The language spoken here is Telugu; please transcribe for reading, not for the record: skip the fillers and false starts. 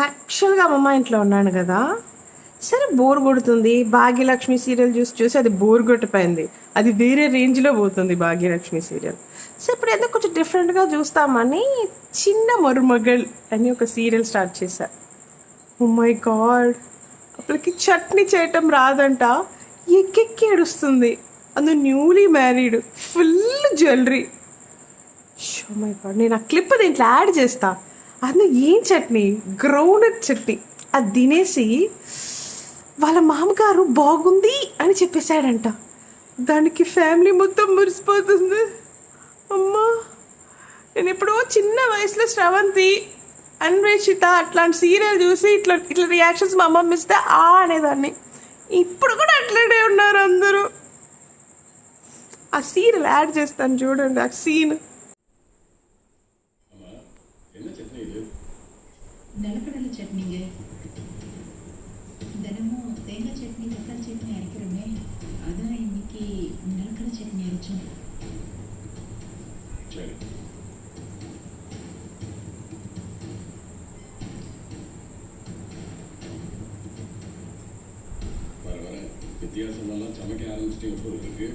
యాక్చువల్గా అమ్మమ్మ ఇంట్లో ఉన్నాను కదా, సరే బోర్ కొడుతుంది. భాగ్యలక్ష్మి సీరియల్ చూసి చూసి అది బోర్ కొట్టిపోయింది. అది వేరే రేంజ్లో పోతుంది భాగ్యలక్ష్మి సీరియల్. సో ఇప్పుడు ఏదో కొంచెం డిఫరెంట్గా చూస్తామని చిన్న మరుమగల్ అని ఒక సీరియల్ స్టార్ట్ చేశా. ఓ మై గాడ్, అప్పటికి చట్నీ చేయటం రాదంట, ఎక్కెక్కి ఏడుస్తుంది. అందు newly married, full jewellery. Oh my God, నేను ఆ క్లిప్ దీంట్లో యాడ్ చేస్తా. అందులో ఏం చట్నీ, గ్రౌండ్నట్ చట్నీ. అది తినేసి వాళ్ళ మామగారు బాగుంది అని చెప్పేశాడంట. దానికి ఫ్యామిలీ మొత్తం మురిసిపోతుంది. అమ్మా, నేను ఎప్పుడో చిన్న వయసులో శ్రవంతి, అన్వేషిత అట్లాంటి సీరియల్ చూసి ఇట్లా ఇట్లా రియాక్షన్స్ మా అమ్మమ్మ ఇస్తే అనేదాన్ని. ఇప్పుడు కూడా అట్లనే ఉన్నారు అందరూ. ఆ సీరియల్ యాడ్ చేస్తాను చూడండి, ఆ సీన్. நிலக்கடலை சட்னிங்க, தினமும் தேங்காய் சட்னி தக்காளி சட்னி அரைக்கிறோமே, அதான் இன்னைக்கு நிலக்கடலை சட்னி அரைச்சோம். வர வர வித்தியாசமெல்லாம் சமைக்க ஆரம்பிச்சுட்டு எப்போ இருக்கு?